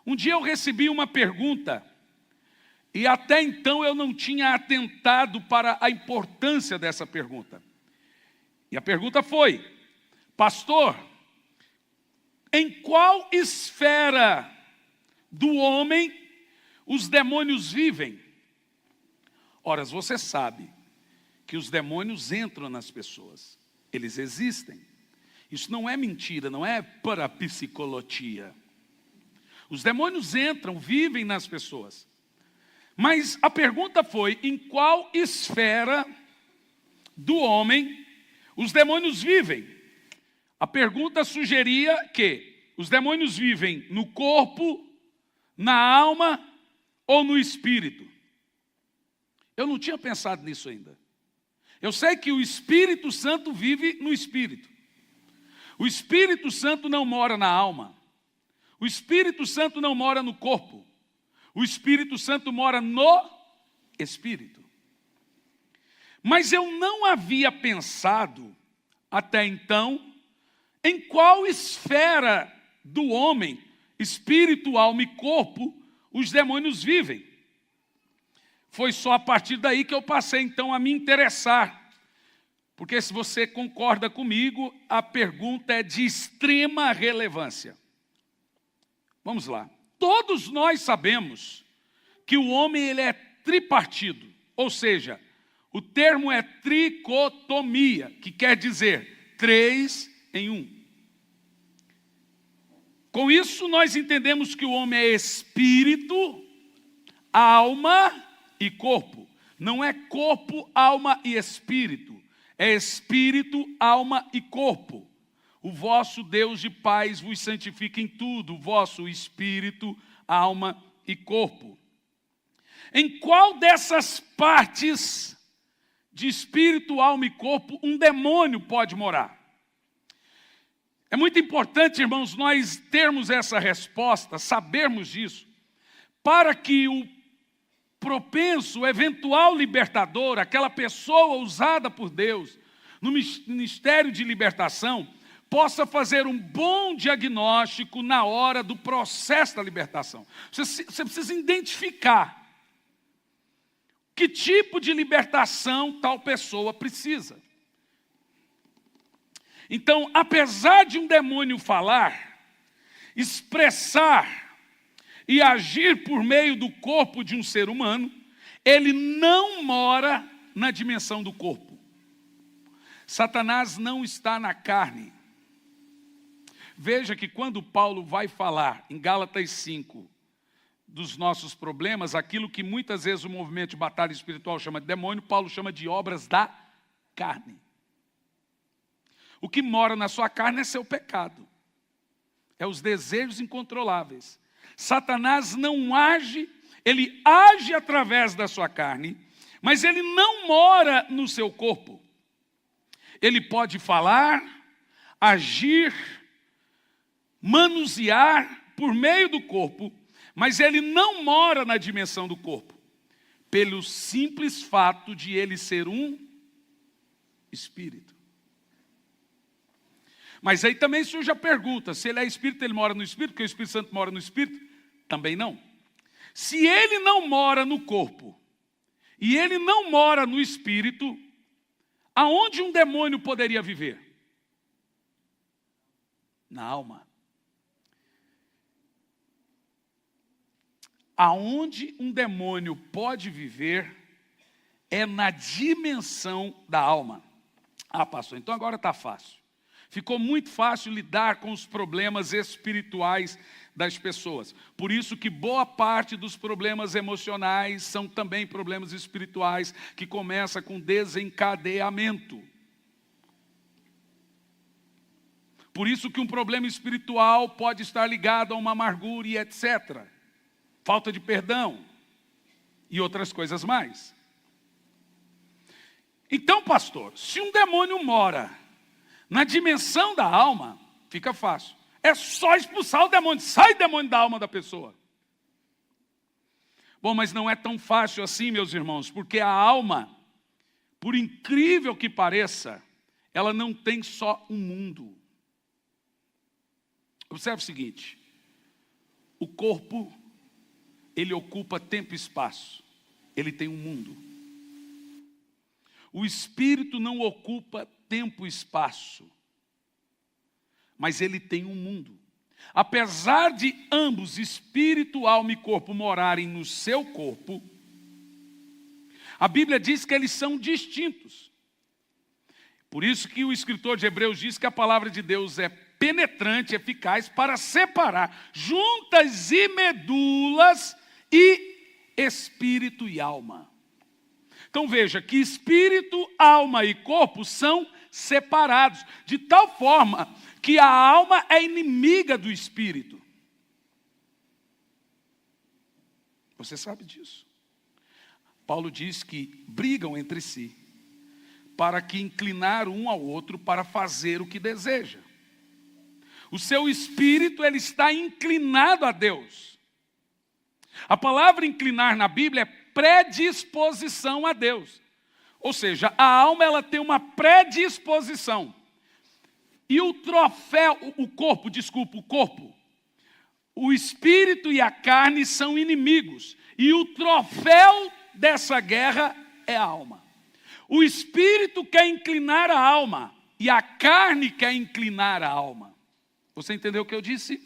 Um dia eu recebi uma pergunta, e até então eu não tinha atentado para a importância dessa pergunta. E a pergunta foi: pastor, em qual esfera do homem os demônios vivem? Ora, você sabe que os demônios entram nas pessoas, eles existem. Isso não é mentira, não é parapsicologia. Os demônios entram, vivem nas pessoas. Mas a pergunta foi: em qual esfera do homem os demônios vivem? A pergunta sugeria que os demônios vivem no corpo, na alma ou no espírito. Eu não tinha pensado nisso ainda. Eu sei que o Espírito Santo vive no espírito. O Espírito Santo não mora na alma. O Espírito Santo não mora no corpo. O Espírito Santo mora no espírito. Mas eu não havia pensado, até então, em qual esfera do homem, espírito, alma e corpo, os demônios vivem. Foi só a partir daí que eu passei, então, a me interessar. Porque, se você concorda comigo, a pergunta é de extrema relevância. Vamos lá. Todos nós sabemos que o homem ele é tripartido, ou seja, o termo é tricotomia, que quer dizer 3 em 1. Com isso, nós entendemos que o homem é espírito, alma e corpo. Não é corpo, alma e espírito. É espírito, alma e corpo. O vosso Deus de paz vos santifica em tudo, o vosso espírito, alma e corpo. Em qual dessas partes de espírito, alma e corpo um demônio pode morar? É muito importante, irmãos, nós termos essa resposta, sabermos disso, para que o propenso, eventual libertador, aquela pessoa usada por Deus no ministério de libertação, possa fazer um bom diagnóstico na hora do processo da libertação. Você precisa identificar que tipo de libertação tal pessoa precisa. Então, apesar de um demônio falar, expressar e agir por meio do corpo de um ser humano, ele não mora na dimensão do corpo. Satanás não está na carne. Veja que quando Paulo vai falar em Gálatas 5 dos nossos problemas, aquilo que muitas vezes o movimento de batalha espiritual chama de demônio, Paulo chama de obras da carne. O que mora na sua carne é seu pecado. É os desejos incontroláveis. Satanás não age, ele age através da sua carne, mas ele não mora no seu corpo. Ele pode falar, agir, manusear por meio do corpo, mas ele não mora na dimensão do corpo, pelo simples fato de ele ser um espírito. Mas aí também surge a pergunta: se ele é espírito, ele mora no espírito, porque o Espírito Santo mora no espírito? Também não. Se ele não mora no corpo, e ele não mora no espírito, aonde um demônio poderia viver? Na alma. Aonde um demônio pode viver é na dimensão da alma. Ah, pastor, então agora está fácil. Ficou muito fácil lidar com os problemas espirituais das pessoas. Por isso que boa parte dos problemas emocionais são também problemas espirituais, que começa com desencadeamento. Por isso que um problema espiritual pode estar ligado a uma amargura e etc. Falta de perdão e outras coisas mais. Então, pastor, se um demônio mora na dimensão da alma, fica fácil. É só expulsar o demônio. Sai demônio da alma da pessoa. Bom, mas não é tão fácil assim, meus irmãos, porque a alma, por incrível que pareça, ela não tem só um mundo. Observe o seguinte: O corpo, ele ocupa tempo e espaço. Ele tem um mundo. O espírito não ocupa tempo e espaço, mas ele tem um mundo. Apesar de ambos, espírito, alma e corpo, morarem no seu corpo, a Bíblia diz que eles são distintos. Por isso que o escritor de Hebreus diz que a palavra de Deus é penetrante, eficaz para separar juntas e medulas e espírito e alma. Então veja que espírito, alma e corpo são separados, de tal forma que a alma é inimiga do espírito. Você sabe disso. Paulo diz que brigam entre si, para que inclinar um ao outro para fazer o que deseja. O seu espírito, ele está inclinado a Deus. A palavra inclinar na Bíblia é predisposição a Deus. Ou seja, a alma, ela tem uma predisposição. E o corpo, o espírito e a carne são inimigos. E o troféu dessa guerra é a alma. O espírito quer inclinar a alma e a carne quer inclinar a alma. Você entendeu o que eu disse?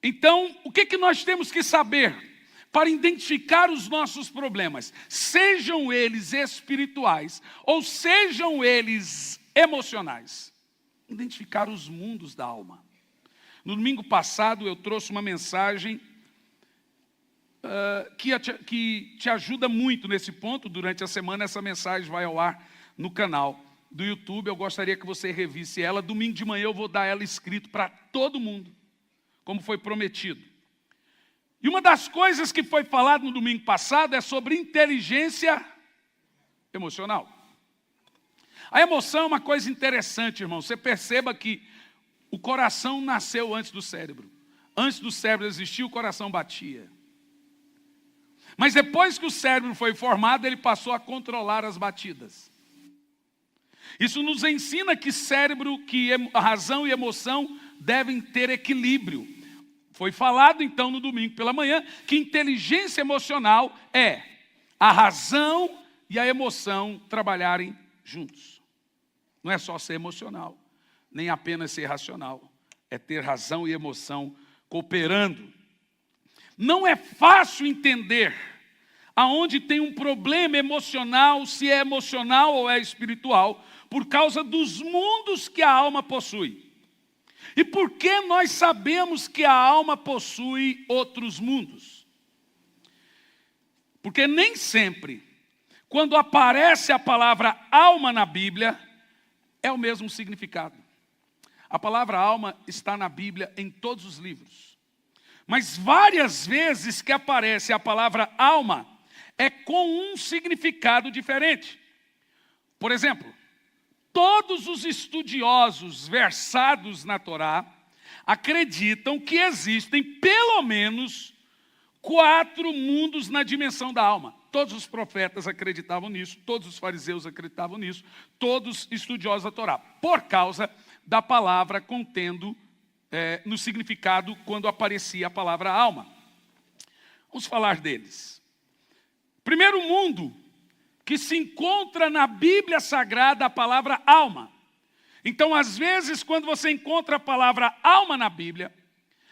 Então, o que nós temos que saber para identificar os nossos problemas? Sejam eles espirituais ou sejam eles emocionais. Identificar os mundos da alma. No domingo passado eu trouxe uma mensagem que te ajuda muito nesse ponto. Durante a semana essa mensagem vai ao ar no canal do YouTube. Eu gostaria que você revisse ela. Domingo de manhã eu vou dar ela escrito para todo mundo, como foi prometido. E uma das coisas que foi falado no domingo passado é sobre inteligência emocional. A emoção é uma coisa interessante, irmão. Você perceba que o coração nasceu antes do cérebro. Antes do cérebro existir, o coração batia. Mas depois que o cérebro foi formado, ele passou a controlar as batidas. Isso nos ensina que a razão e emoção devem ter equilíbrio. Foi falado então no domingo pela manhã que inteligência emocional é a razão e a emoção trabalharem juntos. Não é só ser emocional, nem apenas ser racional. É ter razão e emoção cooperando. Não é fácil entender aonde tem um problema emocional, se é emocional ou é espiritual, por causa dos mundos que a alma possui. E por que nós sabemos que a alma possui outros mundos? Porque nem sempre, quando aparece a palavra alma na Bíblia, é o mesmo significado. A palavra alma está na Bíblia em todos os livros. Mas várias vezes que aparece a palavra alma, é com um significado diferente. Por exemplo, todos os estudiosos versados na Torá acreditam que existem pelo menos 4 mundos na dimensão da alma. Todos os profetas acreditavam nisso, todos os fariseus acreditavam nisso, todos estudiosos da Torá, por causa da palavra contendo no significado quando aparecia a palavra alma. Vamos falar deles. Primeiro mundo que se encontra na Bíblia Sagrada, a palavra alma. Então, às vezes, quando você encontra a palavra alma na Bíblia,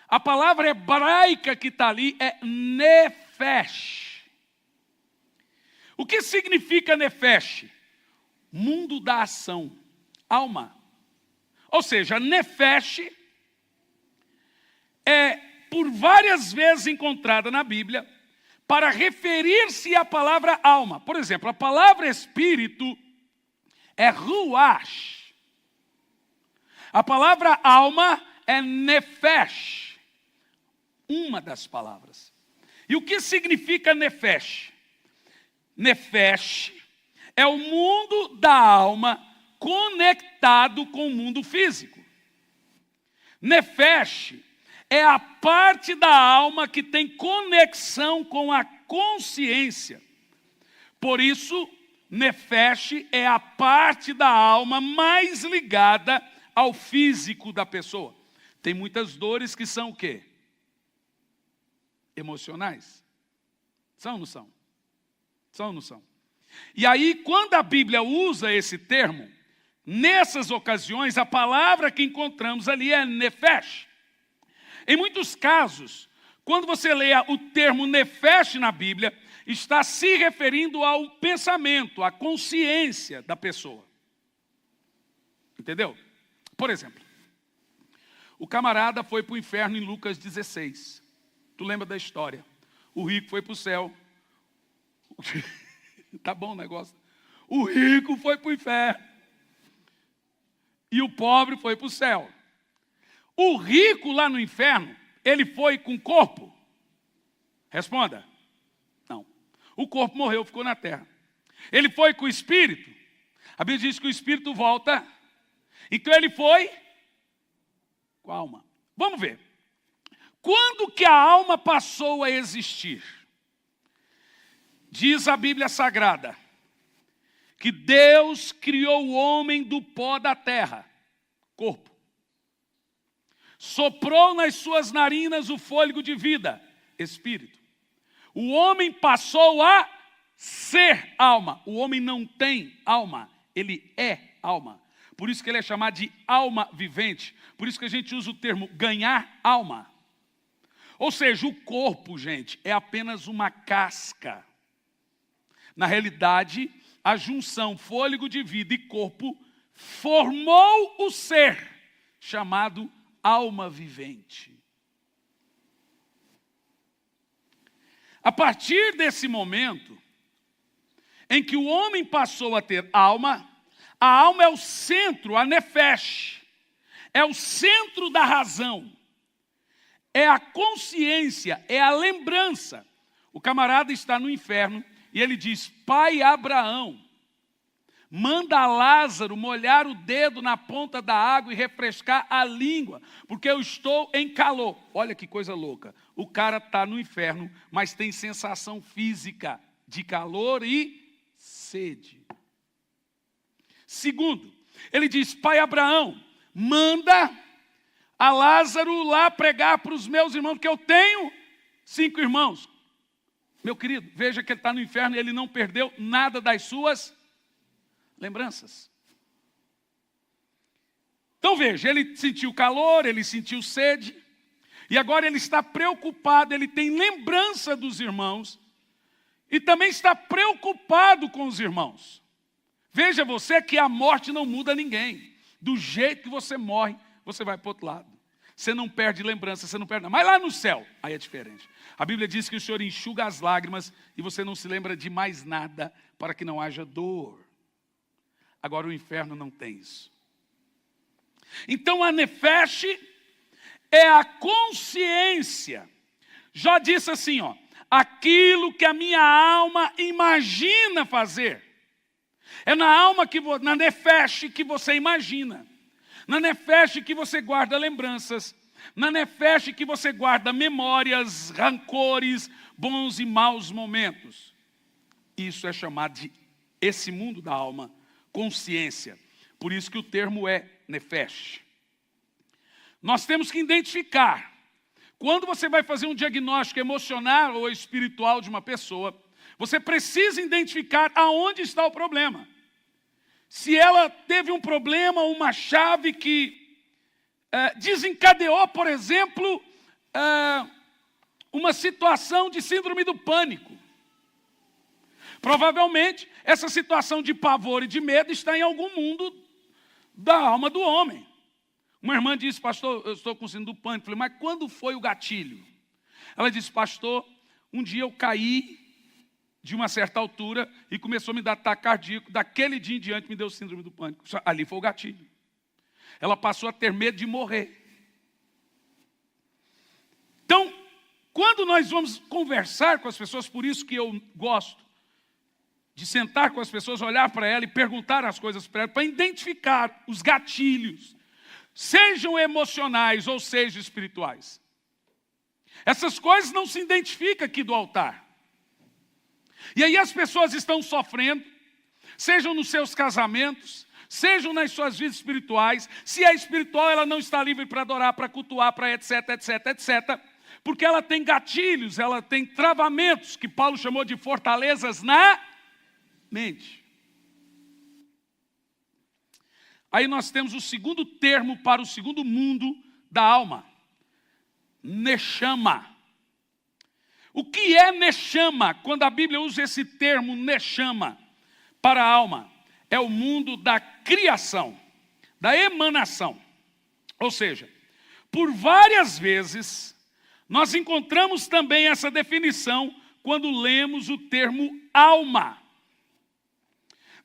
a palavra hebraica que está ali é nefesh. O que significa nefesh? Mundo da ação, alma. Ou seja, nefesh é por várias vezes encontrada na Bíblia para referir-se à palavra alma. Por exemplo, a palavra espírito é ruach. A palavra alma é nefesh. Uma das palavras. E o que significa nefesh? Nefesh é o mundo da alma conectado com o mundo físico. Nefesh é a parte da alma que tem conexão com a consciência. Por isso, nefesh é a parte da alma mais ligada ao físico da pessoa. Tem muitas dores que são o quê? emocionais? São ou não são? São ou não são? E aí, quando a Bíblia usa esse termo, nessas ocasiões, a palavra que encontramos ali é nefesh. Em muitos casos, quando você lê o termo nefesh na Bíblia, está se referindo ao pensamento, à consciência da pessoa. Entendeu? Por exemplo, o camarada foi para o inferno em Lucas 16. Tu lembra da história? O rico foi para o céu. Tá bom o negócio. O rico foi para o inferno. E o pobre foi para o céu. O rico lá no inferno, ele foi com corpo? Responda. Não. O corpo morreu, ficou na terra. Ele foi com o espírito? A Bíblia diz que o espírito volta. Então ele foi com a alma. Vamos ver. Quando que a alma passou a existir? Diz a Bíblia Sagrada que Deus criou o homem do pó da terra, corpo. Soprou nas suas narinas o fôlego de vida, espírito. O homem passou a ser alma. O homem não tem alma, ele é alma. Por isso que ele é chamado de alma vivente. Por isso que a gente usa o termo ganhar alma. Ou seja, o corpo, gente, é apenas uma casca. Na realidade, a junção fôlego de vida e corpo formou o ser chamado alma vivente. A partir desse momento em que o homem passou a ter alma, a alma é o centro, a nefesh, é o centro da razão, é a consciência, é a lembrança. O camarada está no inferno e ele diz: pai Abraão, manda Lázaro molhar o dedo na ponta da água e refrescar a língua, porque eu estou em calor. Olha que coisa louca. O cara está no inferno, mas tem sensação física de calor e sede. Segundo, ele diz: pai Abraão, manda a Lázaro lá pregar para os meus irmãos, porque eu tenho 5 irmãos. Meu querido, veja que ele está no inferno e ele não perdeu nada das suas lembranças. Então veja, ele sentiu calor, ele sentiu sede, e agora ele está preocupado, ele tem lembrança dos irmãos, e também está preocupado com os irmãos. Veja você que a morte não muda ninguém. Do jeito que você morre, você vai para o outro lado. Você não perde lembrança, você não perde nada. Mas lá no céu, aí é diferente. A Bíblia diz que o Senhor enxuga as lágrimas e você não se lembra de mais nada para que não haja dor. Agora o inferno não tem isso. Então a nefesh é a consciência. Já disse assim, ó, aquilo que a minha alma imagina fazer. É na alma na nefesh que você imagina. Na nefesh que você guarda lembranças. Na nefesh que você guarda memórias, rancores, bons e maus momentos. Isso é chamado de, esse mundo da alma, consciência. Por isso que o termo é nefesh. Nós temos que identificar. Quando você vai fazer um diagnóstico emocional ou espiritual de uma pessoa, você precisa identificar aonde está o problema. Se ela teve um problema, uma chave que desencadeou, por exemplo, uma situação de síndrome do pânico. Provavelmente, essa situação de pavor e de medo está em algum mundo da alma do homem. Uma irmã disse: pastor, eu estou com síndrome do pânico. Eu falei: mas quando foi o gatilho? Ela disse: pastor, um dia eu caí de uma certa altura e começou a me dar ataque cardíaco. Daquele dia em diante me deu síndrome do pânico. Ali foi o gatilho. Ela passou a ter medo de morrer. Então, quando nós vamos conversar com as pessoas, por isso que eu gosto de sentar com as pessoas, olhar para ela e perguntar as coisas para ela, para identificar os gatilhos, sejam emocionais ou sejam espirituais. Essas coisas não se identificam aqui do altar. E aí as pessoas estão sofrendo, sejam nos seus casamentos, sejam nas suas vidas espirituais. Se é espiritual, ela não está livre para adorar, para cultuar, para etc, etc, etc. Porque ela tem gatilhos, ela tem travamentos, que Paulo chamou de fortalezas na mente. Aí nós temos o segundo termo para o segundo mundo da alma. Neshama. O que é Neshama? Quando a Bíblia usa esse termo Neshama para a alma, é o mundo da criação, da emanação. Ou seja, por várias vezes, nós encontramos também essa definição quando lemos o termo alma.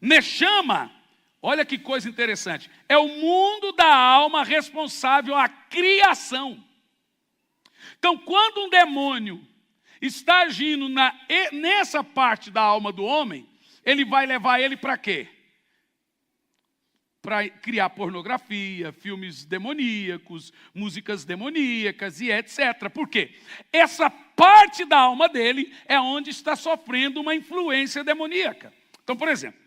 Neshama, olha que coisa interessante, é o mundo da alma responsável à criação. Então, quando um demônio está agindo nessa parte da alma do homem, ele vai levar ele para quê? Para criar pornografia, filmes demoníacos, músicas demoníacas e etc. Por quê? Essa parte da alma dele é onde está sofrendo uma influência demoníaca. Então, por exemplo,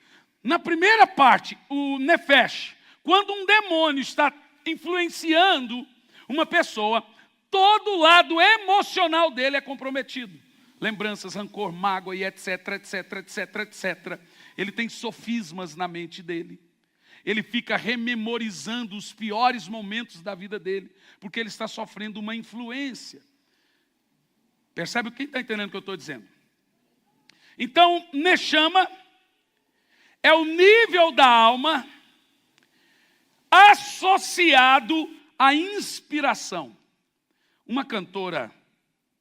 na primeira parte, o nefesh, quando um demônio está influenciando uma pessoa, todo o lado emocional dele é comprometido. Lembranças, rancor, mágoa e etc, etc, etc, etc. Ele tem sofismas na mente dele. Ele fica rememorizando os piores momentos da vida dele, porque ele está sofrendo uma influência. Percebe? Quem está entendendo o que eu estou dizendo? Então, Neshama é o nível da alma associado à inspiração. Uma cantora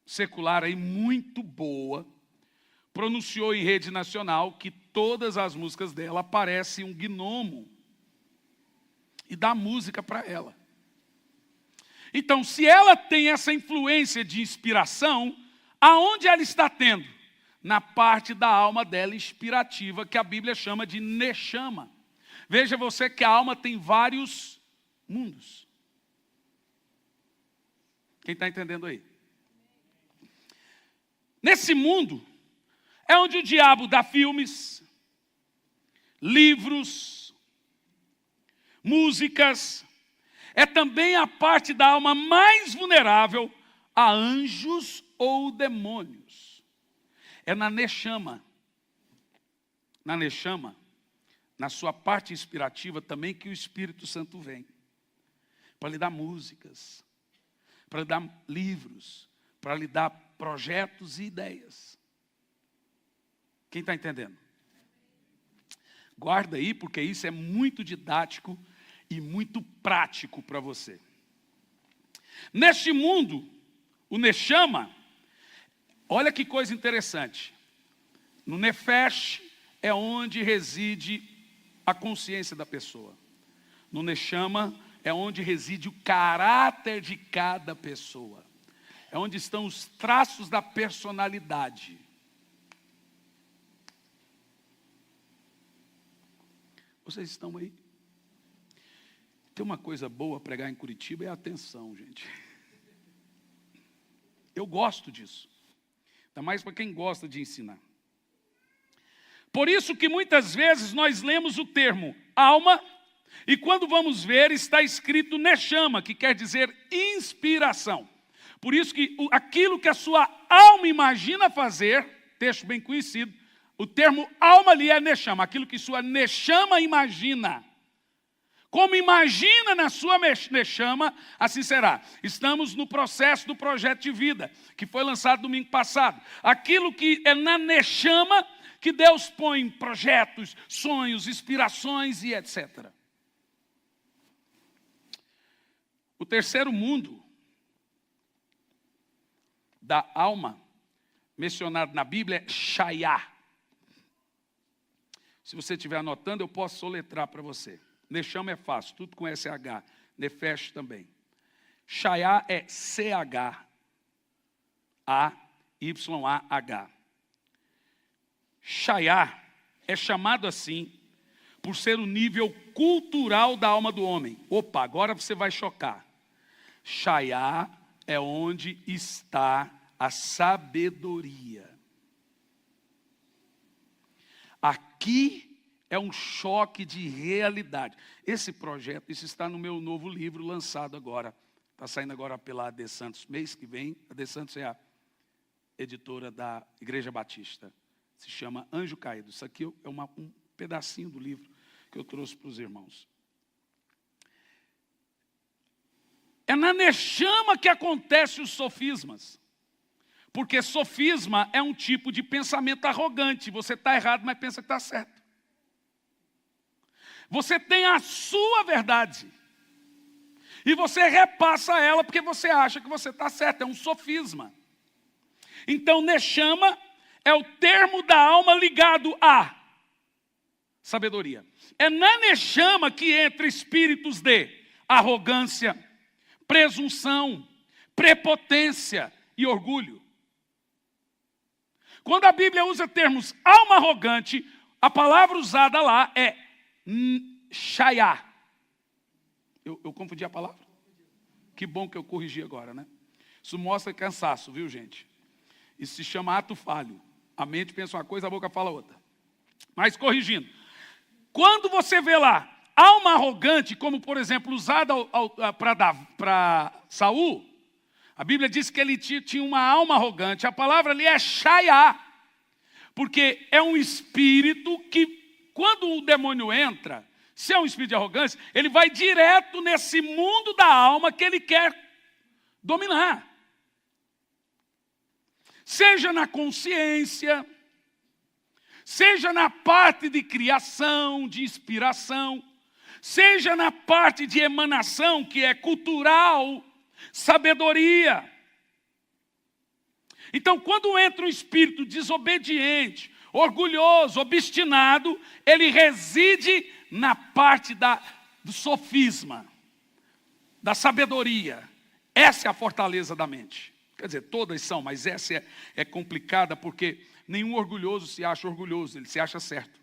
secular aí muito boa pronunciou em rede nacional que todas as músicas dela parecem um gnomo e dá música para ela. Então, se ela tem essa influência de inspiração, aonde ela está tendo? Na parte da alma dela inspirativa, que a Bíblia chama de Neshama. Veja você que a alma tem vários mundos. Quem está entendendo aí? Nesse mundo, é onde o diabo dá filmes, livros, músicas. É também a parte da alma mais vulnerável a anjos ou demônios. É na Neshama. Na Neshama, na sua parte inspirativa também que o Espírito Santo vem. Para lhe dar músicas, para lhe dar livros, para lhe dar projetos e ideias. Quem está entendendo? Guarda aí, porque isso é muito didático e muito prático para você. Neste mundo, o Neshama, olha que coisa interessante. No Nefesh é onde reside a consciência da pessoa. No Neshama é onde reside o caráter de cada pessoa. É onde estão os traços da personalidade. Vocês estão aí? Tem uma coisa boa pregar em Curitiba, é a atenção, gente. Eu gosto disso. Ainda mais para quem gosta de ensinar. Por isso que muitas vezes nós lemos o termo alma, e quando vamos ver está escrito Neshama, que quer dizer inspiração. Por isso que aquilo que a sua alma imagina fazer, texto bem conhecido, o termo alma ali é Neshama, aquilo que sua Neshama imagina. Como imagina na sua Neshama, assim será. Estamos no processo do projeto de vida, que foi lançado domingo passado. Aquilo que é na Neshama, que Deus põe projetos, sonhos, inspirações e etc. O terceiro mundo da alma, mencionado na Bíblia, é Shayá. Se você estiver anotando, eu posso soletrar para você. Neshama é fácil, tudo com SH. Nefesh também. Shayá é C-H-A-Y-A-H. Shayá é chamado assim por ser o nível cultural da alma do homem. Opa, agora você vai chocar. Shayá é onde está a sabedoria. Aqui é um choque de realidade. Esse projeto, isso está no meu novo livro lançado agora, Está saindo agora pela AD Santos. Mês que vem, a AD Santos é a editora da Igreja Batista. Se chama Anjo Caído. Isso aqui é um pedacinho do livro que eu trouxe para os irmãos. É na Neshama que acontecem os sofismas. Porque sofisma é um tipo de pensamento arrogante. Você está errado, mas pensa que está certo. Você tem a sua verdade. E você repassa ela porque você acha que você está certo. É um sofisma. Então, Neshama é o termo da alma ligado à sabedoria. É na Neshama que entra espíritos de arrogância, presunção, prepotência e orgulho. Quando a Bíblia usa termos alma arrogante, a palavra usada lá é shayá. Eu confundi a palavra? Que bom que eu corrigi agora, né? Isso mostra cansaço, viu, gente? Isso se chama ato falho. A mente pensa uma coisa, a boca fala outra. Mas corrigindo. Quando você vê lá alma arrogante, como por exemplo usada para Saul, a Bíblia diz que ele tinha uma alma arrogante. A palavra ali é shayá, porque é um espírito que, quando o demônio entra, se é um espírito de arrogância, ele vai direto nesse mundo da alma que ele quer dominar. Seja na consciência, seja na parte de criação, de inspiração, seja na parte de emanação, que é cultural, sabedoria. Então, quando entra um espírito desobediente, orgulhoso, obstinado, ele reside na parte do sofisma, da sabedoria. Essa é a fortaleza da mente. Quer dizer, todas são, mas essa é complicada porque nenhum orgulhoso se acha orgulhoso, ele se acha certo.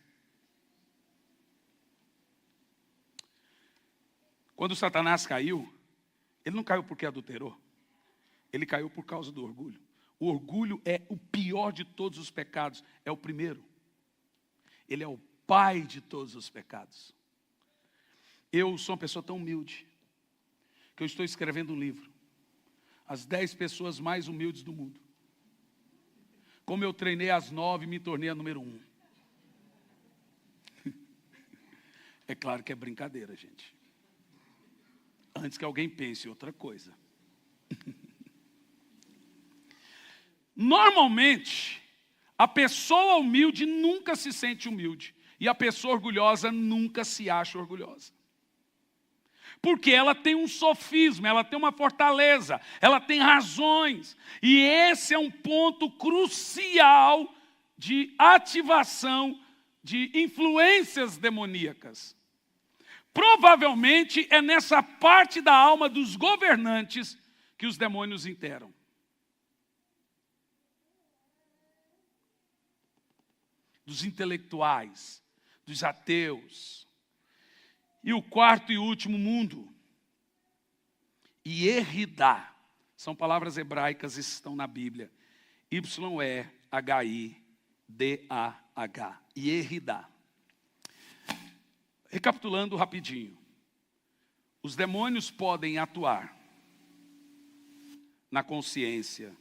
Quando Satanás caiu, ele não caiu porque adulterou. Ele caiu por causa do orgulho. O orgulho é o pior de todos os pecados. É o primeiro. Ele é o pai de todos os pecados. Eu sou uma pessoa tão humilde que eu estou escrevendo um livro. As 10 pessoas mais humildes do mundo. Como eu treinei as 9 e me tornei a número 1. É claro que é brincadeira, gente. Antes que alguém pense em outra coisa. Normalmente, a pessoa humilde nunca se sente humilde. E a pessoa orgulhosa nunca se acha orgulhosa. Porque ela tem um sofisma, ela tem uma fortaleza, ela tem razões. E esse é um ponto crucial de ativação de influências demoníacas. Provavelmente é nessa parte da alma dos governantes que os demônios interam. Dos intelectuais, dos ateus. E o quarto e último mundo. Yehidá. São palavras hebraicas, estão na Bíblia. Y-E-H-I-D-A-H. Yehidá. Recapitulando rapidinho. Os demônios podem atuar na consciência,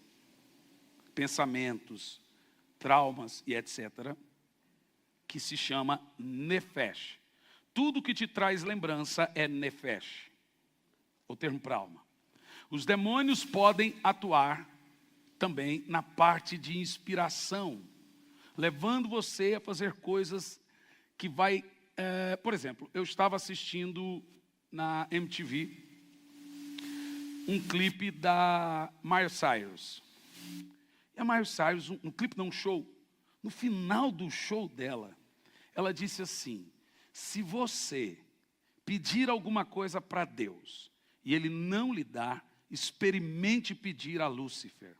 pensamentos, traumas e etc., que se chama nefesh. Tudo que te traz lembrança é nefesh, o termo para alma. Os demônios podem atuar também na parte de inspiração, levando você a fazer coisas que vai... por exemplo, eu estava assistindo na MTV um clipe da Miley Cyrus. E a Miley Cyrus, no clipe não, um show, no final do show dela, ela disse assim: se você pedir alguma coisa para Deus e Ele não lhe dá, experimente pedir a Lúcifer,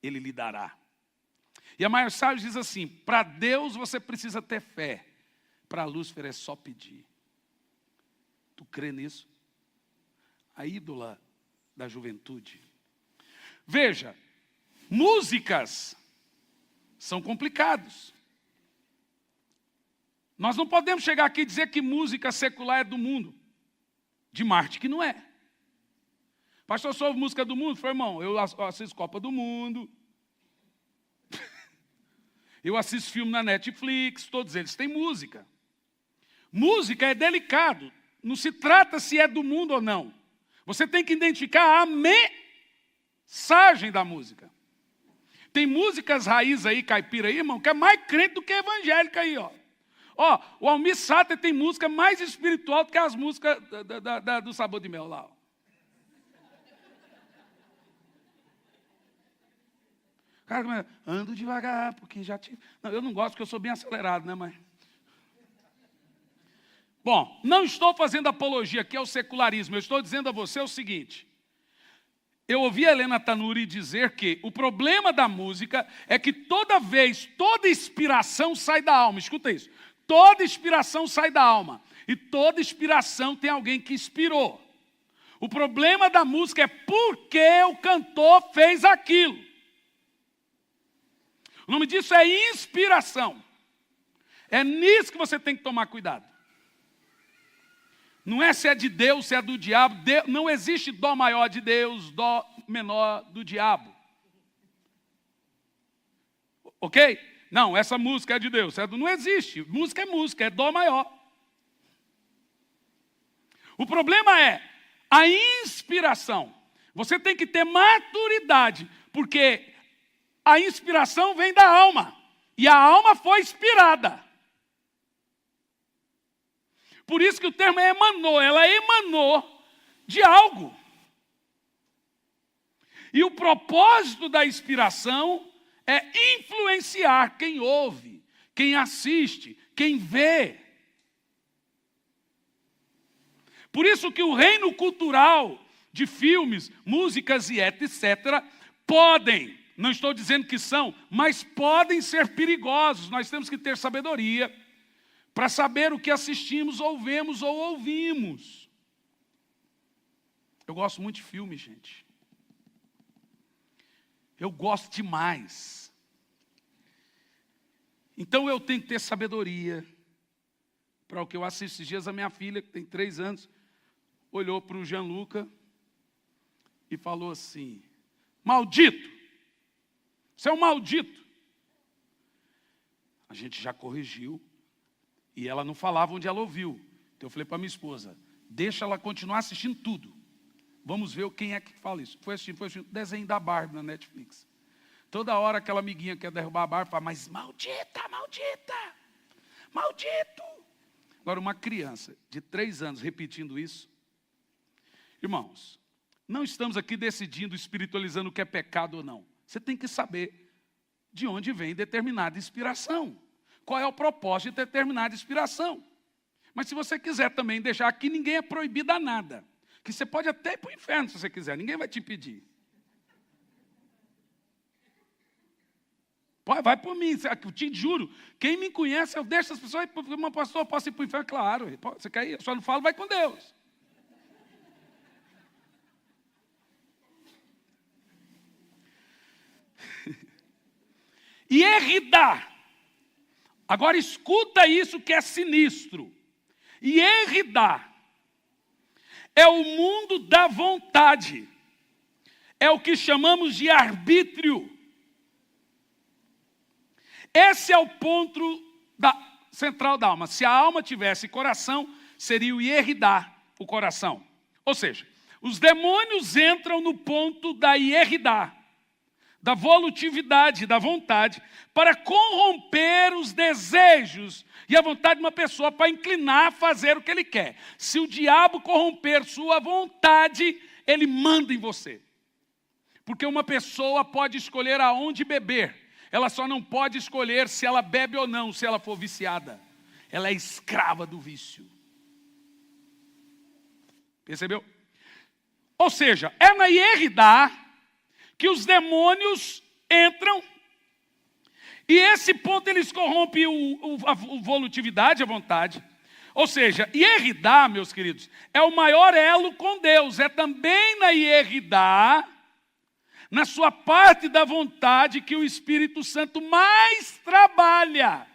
Ele lhe dará. E a Miley Cyrus diz assim: para Deus você precisa ter fé, para Lúcifer é só pedir. Tu crê nisso? A ídola da juventude. Veja, músicas são complicados. Nós não podemos chegar aqui e dizer que música secular é do mundo, de Marte que não é. Pastor, só ouve música do mundo? Falei, irmão, eu assisto Copa do Mundo. Eu assisto filme na Netflix, todos eles têm música. Música é delicado. Não se trata se é do mundo ou não. Você tem que identificar a mensagem da música. Tem músicas raiz aí, caipira aí, irmão, que é mais crente do que evangélica aí, ó. Ó, o Almir Sater tem música mais espiritual do que as músicas do Sabor de Mel lá, ó. Cara, ando devagar, porque já tive... Não, eu não gosto, porque eu sou bem acelerado, né, mas... Bom, não estou fazendo apologia aqui ao secularismo, eu estou dizendo a você o seguinte. Eu ouvi a Helena Tanuri dizer que o problema da música é que toda inspiração sai da alma. Escuta isso. Toda inspiração sai da alma. E toda inspiração tem alguém que inspirou. O problema da música é porque o cantor fez aquilo. O nome disso é inspiração. É nisso que você tem que tomar cuidado. Não é se é de Deus, se é do diabo. Não existe dó maior de Deus, dó menor do diabo. Ok? Não, essa música é de Deus. Não existe. Música, é dó maior. O problema é a inspiração. Você tem que ter maturidade, porque a inspiração vem da alma. E a alma foi inspirada. Por isso que o termo emanou, ela emanou de algo. E o propósito da inspiração é influenciar quem ouve, quem assiste, quem vê. Por isso que o reino cultural de filmes, músicas e etc. podem, não estou dizendo que são, mas podem ser perigosos. Nós temos que ter sabedoria para saber o que assistimos, ou vemos ou ouvimos. Eu gosto muito de filme, gente. Eu gosto demais. Então eu tenho que ter sabedoria para o que eu assisto. Esses dias a minha filha, que tem 3 anos, olhou para o Gianluca e falou assim, maldito, você é um maldito. A gente já corrigiu. E ela não falava onde ela ouviu. Então eu falei para minha esposa, deixa ela continuar assistindo tudo. Vamos ver quem é que fala isso. Foi assistindo desenho da Barbie na Netflix. Toda hora aquela amiguinha quer derrubar a Barbie, fala, mas maldita, maldita, maldito. Agora uma criança de 3 anos repetindo isso. Irmãos, não estamos aqui decidindo, espiritualizando o que é pecado ou não. Você tem que saber de onde vem determinada inspiração. Qual é o propósito de determinada inspiração. Mas se você quiser também deixar aqui, ninguém é proibido a nada. Que você pode até ir para o inferno se você quiser, ninguém vai te impedir. Vai por mim, eu te juro. Quem me conhece, eu deixo as pessoas, mas pastor, eu posso ir para o inferno? Claro, você quer ir? Eu só não falo, vai com Deus. E Derrida. Agora escuta isso que é sinistro. E Derrida é o mundo da vontade. É o que chamamos de arbítrio. Esse é o ponto central da alma. Se a alma tivesse coração, seria o Derrida, o coração. Ou seja, os demônios entram no ponto da Derrida, da volutividade, da vontade, para corromper os desejos e a vontade de uma pessoa para inclinar a fazer o que ele quer. Se o diabo corromper sua vontade, ele manda em você. Porque uma pessoa pode escolher aonde beber, ela só não pode escolher se ela bebe ou não, se ela for viciada. Ela é escrava do vício. Percebeu? Ou seja, é na Derrida que os demônios entram, e esse ponto eles corrompem a volutividade, a vontade. Ou seja, Derrida, meus queridos, é o maior elo com Deus. É também na Derrida, na sua parte da vontade, que o Espírito Santo mais trabalha.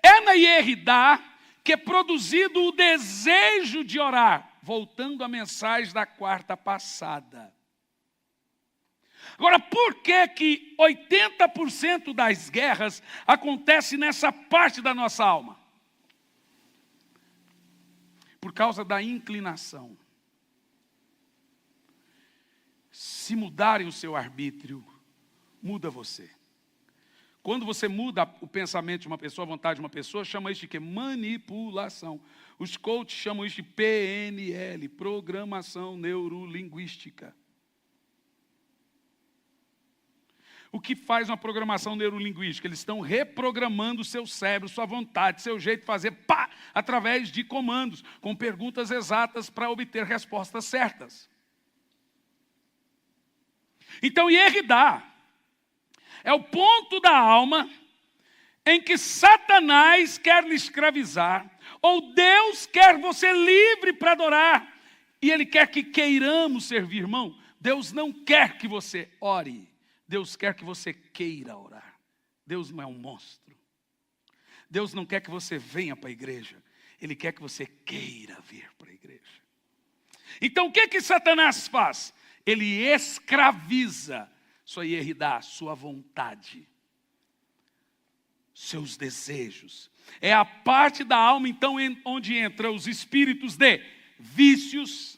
É na Derrida que é produzido o desejo de orar. voltando à mensagem da quarta passada. Agora, por que 80% das guerras acontece nessa parte da nossa alma? Por causa da inclinação. Se mudarem o seu arbítrio, muda você. Quando você muda o pensamento de uma pessoa, a vontade de uma pessoa, chama isso de quê? Manipulação. Os coaches chamam isso de PNL, Programação Neurolinguística. O que faz uma programação neurolinguística? Eles estão reprogramando o seu cérebro, sua vontade, seu jeito de fazer, através de comandos, com perguntas exatas para obter respostas certas. Então, Yehidá é o ponto da alma em que Satanás quer lhe escravizar, ou Deus quer você livre para adorar, e Ele quer que queiramos servir, irmão. Deus não quer que você ore, Deus quer que você queira orar. Deus não é um monstro. Deus não quer que você venha para a igreja, Ele quer que você queira vir para a igreja. Então o que Satanás faz? Ele escraviza sua Yehidá, sua vontade, seus desejos. É a parte da alma, então, onde entram os espíritos de vícios,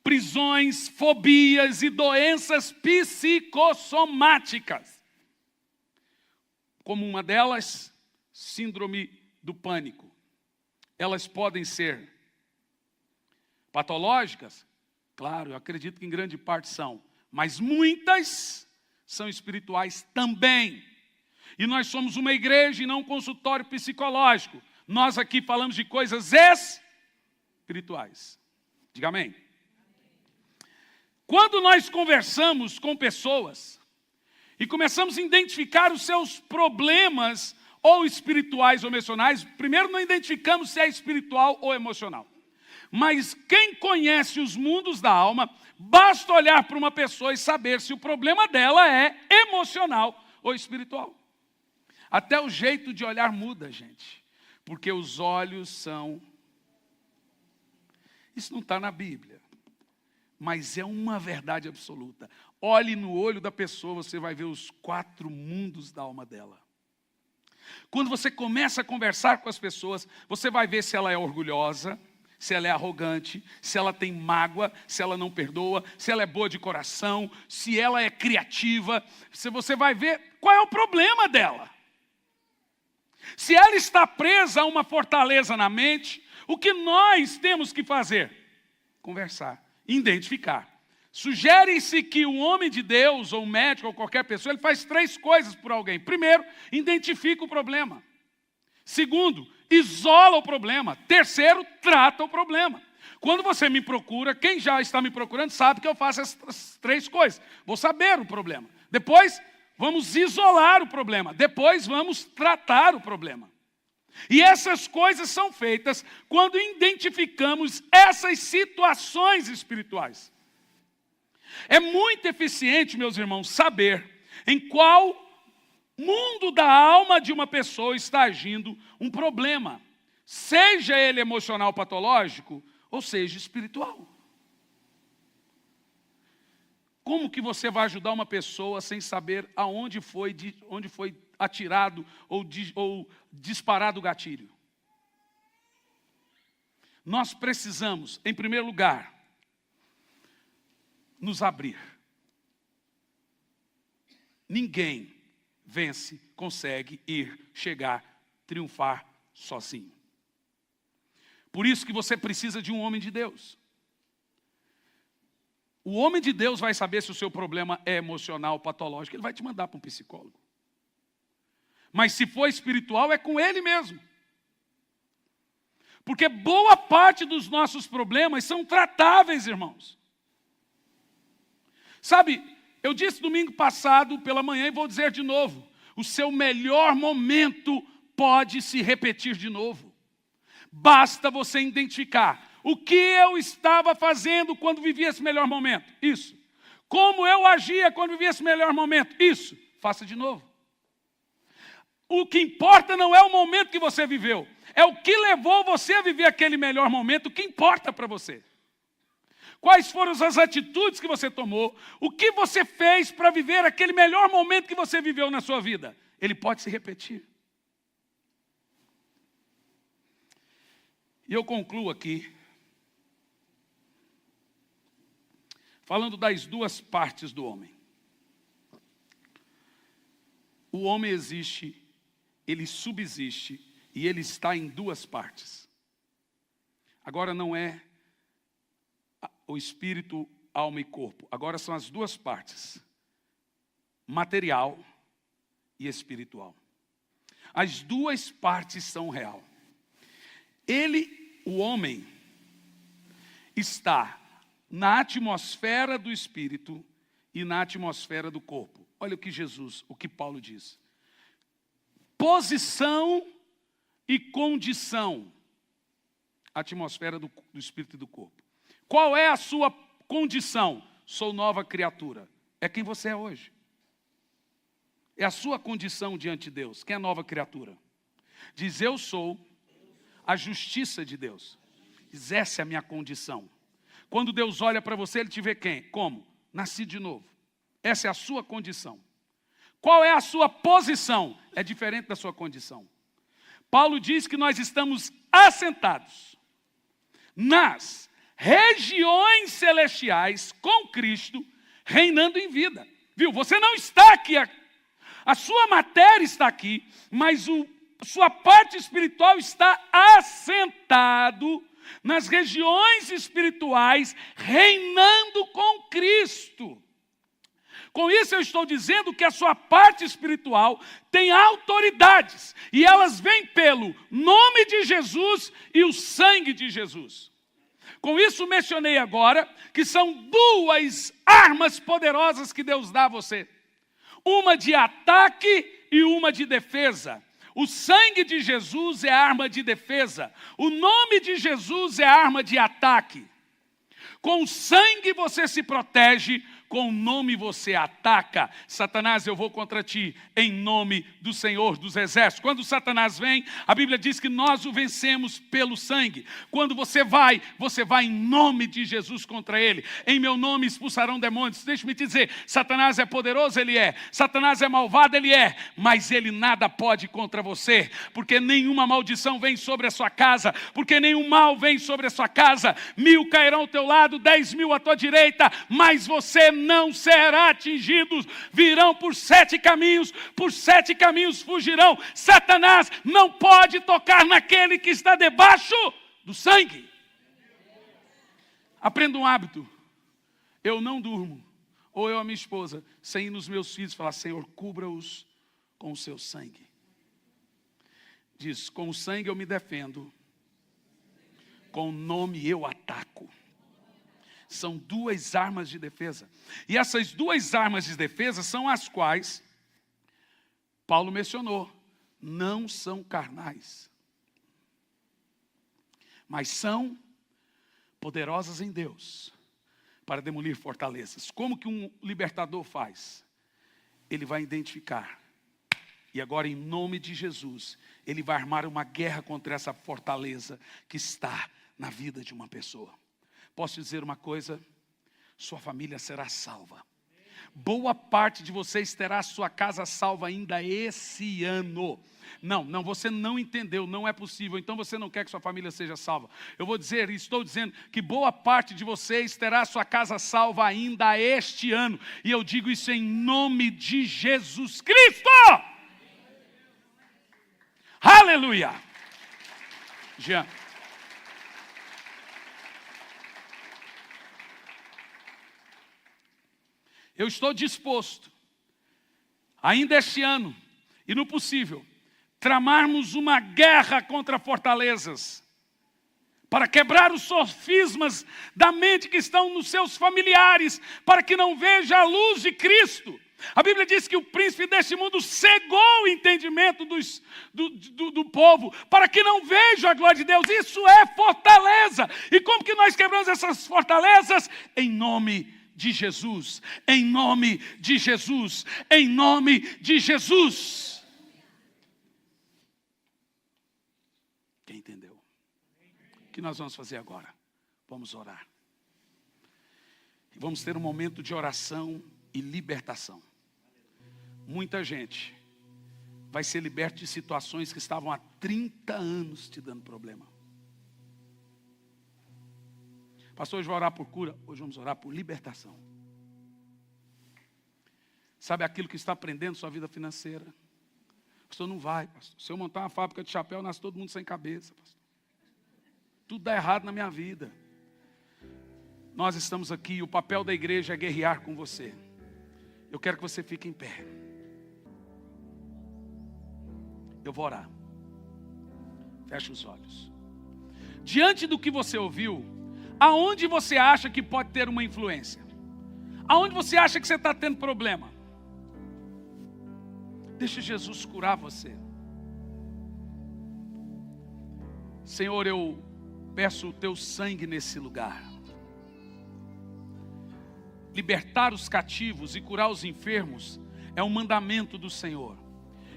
prisões, fobias e doenças psicossomáticas. Como uma delas, síndrome do pânico. Elas podem ser patológicas? Claro, eu acredito que em grande parte são. Mas muitas são espirituais também. E nós somos uma igreja e não um consultório psicológico. Nós aqui falamos de coisas espirituais. Diga amém. Quando nós conversamos com pessoas e começamos a identificar os seus problemas, ou espirituais ou emocionais, primeiro não identificamos se é espiritual ou emocional. Mas quem conhece os mundos da alma, basta olhar para uma pessoa e saber se o problema dela é emocional ou espiritual. Até o jeito de olhar muda, gente. Porque os olhos são... Isso não está na Bíblia, mas é uma verdade absoluta. Olhe no olho da pessoa, você vai ver os 4 mundos da alma dela. Quando você começa a conversar com as pessoas, você vai ver se ela é orgulhosa, se ela é arrogante, se ela tem mágoa, se ela não perdoa, se ela é boa de coração, se ela é criativa. Você vai ver qual é o problema dela. Se ela está presa a uma fortaleza na mente, o que nós temos que fazer? Conversar, identificar. Sugere-se que um homem de Deus, ou um médico, ou qualquer pessoa, ele faz 3 coisas por alguém. Primeiro, identifica o problema. Segundo, isola o problema. Terceiro, trata o problema. Quando você me procura, quem já está me procurando sabe que eu faço essas 3 coisas. Vou saber o problema. Depois, vamos isolar o problema. Depois, vamos tratar o problema. E essas coisas são feitas quando identificamos essas situações espirituais. É muito eficiente, meus irmãos, saber em qual mundo da alma de uma pessoa está agindo um problema, seja ele emocional patológico ou seja espiritual. Como que você vai ajudar uma pessoa sem saber onde foi atirado ou disparado o gatilho? Nós precisamos, em primeiro lugar, nos abrir. Ninguém vence, consegue chegar, triunfar sozinho. Por isso que você precisa de um homem de Deus. O homem de Deus vai saber se o seu problema é emocional, patológico, ele vai te mandar para um psicólogo. Mas se for espiritual, é com ele mesmo. Porque boa parte dos nossos problemas são tratáveis, irmãos. Sabe, eu disse domingo passado pela manhã e vou dizer de novo. O seu melhor momento pode se repetir de novo. Basta você identificar o que eu estava fazendo quando vivia esse melhor momento. Isso. Como eu agia quando vivia esse melhor momento. Isso. Faça de novo. O que importa não é o momento que você viveu. É o que levou você a viver aquele melhor momento. O que importa para você. Quais foram as atitudes que você tomou? O que você fez para viver aquele melhor momento que você viveu na sua vida? Ele pode se repetir. E eu concluo aqui, falando das duas partes do homem. O homem existe, ele subsiste e ele está em duas partes. Agora não é o espírito, alma e corpo. Agora são as duas partes, material e espiritual. As duas partes são real. Ele, o homem, está na atmosfera do espírito e na atmosfera do corpo. Olha o que Paulo diz. Posição e condição. Atmosfera do espírito e do corpo. Qual é a sua condição? Sou nova criatura. É quem você é hoje. É a sua condição diante de Deus. Quem é nova criatura? Diz, eu sou a justiça de Deus. Diz, essa é a minha condição. Quando Deus olha para você, Ele te vê quem? Como? Nasci de novo. Essa é a sua condição. Qual é a sua posição? É diferente da sua condição. Paulo diz que nós estamos assentados nas regiões celestiais com Cristo, reinando em vida. Viu? Você não está aqui. A sua matéria está aqui, mas sua parte espiritual está assentado nas regiões espirituais, reinando com Cristo. Com isso eu estou dizendo que a sua parte espiritual tem autoridades, e elas vêm pelo nome de Jesus e o sangue de Jesus. Com isso mencionei agora que são duas armas poderosas que Deus dá a você. Uma de ataque e uma de defesa. O sangue de Jesus é arma de defesa. O nome de Jesus é arma de ataque. Com o sangue você se protege, com o nome você ataca. Satanás, eu vou contra ti, em nome do Senhor dos Exércitos. Quando Satanás vem, a Bíblia diz que nós o vencemos pelo sangue. Quando você vai em nome de Jesus contra ele. Em meu nome expulsarão demônios. Deixa-me te dizer, Satanás é poderoso, ele é. Satanás é malvado, ele é. Mas ele nada pode contra você. Porque nenhuma maldição vem sobre a sua casa. Porque nenhum mal vem sobre a sua casa. 1000 cairão ao teu lado, 10.000 à tua direita. Mas você não será atingido. Virão por 7 caminhos fugirão. Satanás não pode tocar naquele que está debaixo do sangue. Aprenda um hábito. Eu não durmo, ou eu a minha esposa, sem ir nos meus filhos falar, Senhor, cubra-os com o seu sangue. Diz, com o sangue eu me defendo, com o nome eu ataco. São duas armas de defesa. E essas duas armas de defesa são as quais Paulo mencionou. Não são carnais, mas são poderosas em Deus para demolir fortalezas. Como que um libertador faz? Ele vai identificar. E agora, em nome de Jesus, ele vai armar uma guerra contra essa fortaleza que está na vida de uma pessoa. Posso dizer uma coisa? Sua família será salva. Boa parte de vocês terá a sua casa salva ainda esse ano. Não, você não entendeu, não é possível. Então você não quer que sua família seja salva. Eu vou dizer, estou dizendo que boa parte de vocês terá a sua casa salva ainda este ano. E eu digo isso em nome de Jesus Cristo. Aleluia. Jean. Eu estou disposto, ainda este ano, e no possível, tramarmos uma guerra contra fortalezas, para quebrar os sofismas da mente que estão nos seus familiares, para que não veja a luz de Cristo. A Bíblia diz que o príncipe deste mundo cegou o entendimento do povo, para que não veja a glória de Deus. Isso é fortaleza. E como que nós quebramos essas fortalezas? Em nome de Jesus, em nome de Jesus, em nome de Jesus. Quem entendeu? O que nós vamos fazer agora? Vamos orar. E vamos ter um momento de oração e libertação. Muita gente vai ser liberta de situações que estavam há 30 anos te dando problema. Pastor, hoje vai orar por cura. Hoje vamos orar por libertação. Sabe aquilo que está prendendo sua vida financeira? Pastor, não vai, pastor. Se eu montar uma fábrica de chapéu, nasce todo mundo sem cabeça, pastor. Tudo dá errado na minha vida. Nós estamos aqui e o papel da igreja é guerrear com você. Eu quero que você fique em pé. Eu vou orar. Feche os olhos. Diante do que você ouviu, aonde você acha que pode ter uma influência? Aonde você acha que você está tendo problema? Deixa Jesus curar você. Senhor, eu peço o teu sangue nesse lugar. Libertar os cativos e curar os enfermos é um mandamento do Senhor.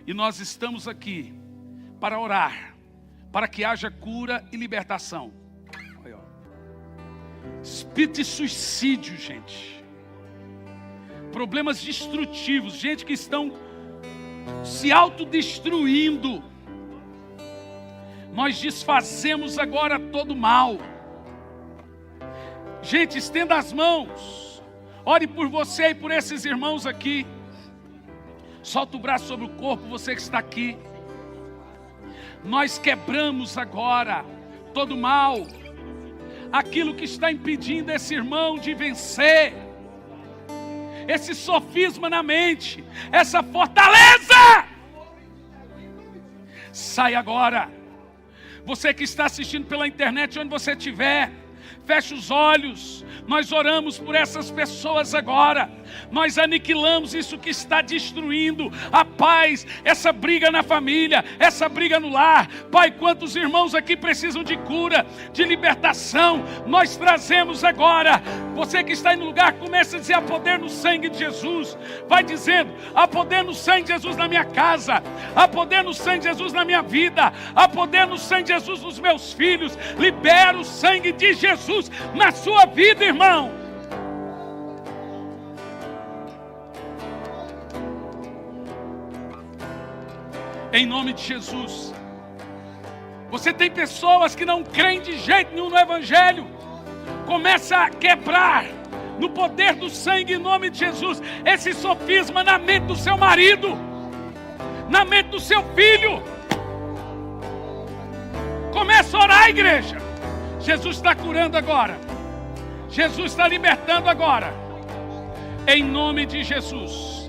E nós estamos aqui para orar, para que haja cura e libertação. Olha, ó. Espírito de suicídio, gente. Problemas destrutivos, gente que estão se autodestruindo. Nós desfazemos agora todo mal. Gente, estenda as mãos. Ore por você e por esses irmãos aqui. Solta o braço sobre o corpo, você que está aqui. Nós quebramos agora todo mal. Aquilo que está impedindo esse irmão de vencer. Esse sofisma na mente. Essa fortaleza. Sai agora. Você que está assistindo pela internet, onde você estiver, feche os olhos. Nós oramos por essas pessoas agora. Nós aniquilamos isso que está destruindo a paz, essa briga na família, essa briga no lar. Pai, quantos irmãos aqui precisam de cura, de libertação, nós trazemos agora. Você que está aí no lugar, comece a dizer: há poder no sangue de Jesus. Vai dizendo: há poder no sangue de Jesus na minha casa, há poder no sangue de Jesus na minha vida, há poder no sangue de Jesus nos meus filhos. Libera o sangue de Jesus na sua vida, irmão. Em nome de Jesus. Você tem pessoas que não creem de jeito nenhum no Evangelho. Começa a quebrar no poder do sangue, em nome de Jesus, esse sofisma na mente do seu marido, na mente do seu filho. Começa a orar, igreja. Jesus está curando agora. Jesus está libertando agora. Em nome de Jesus.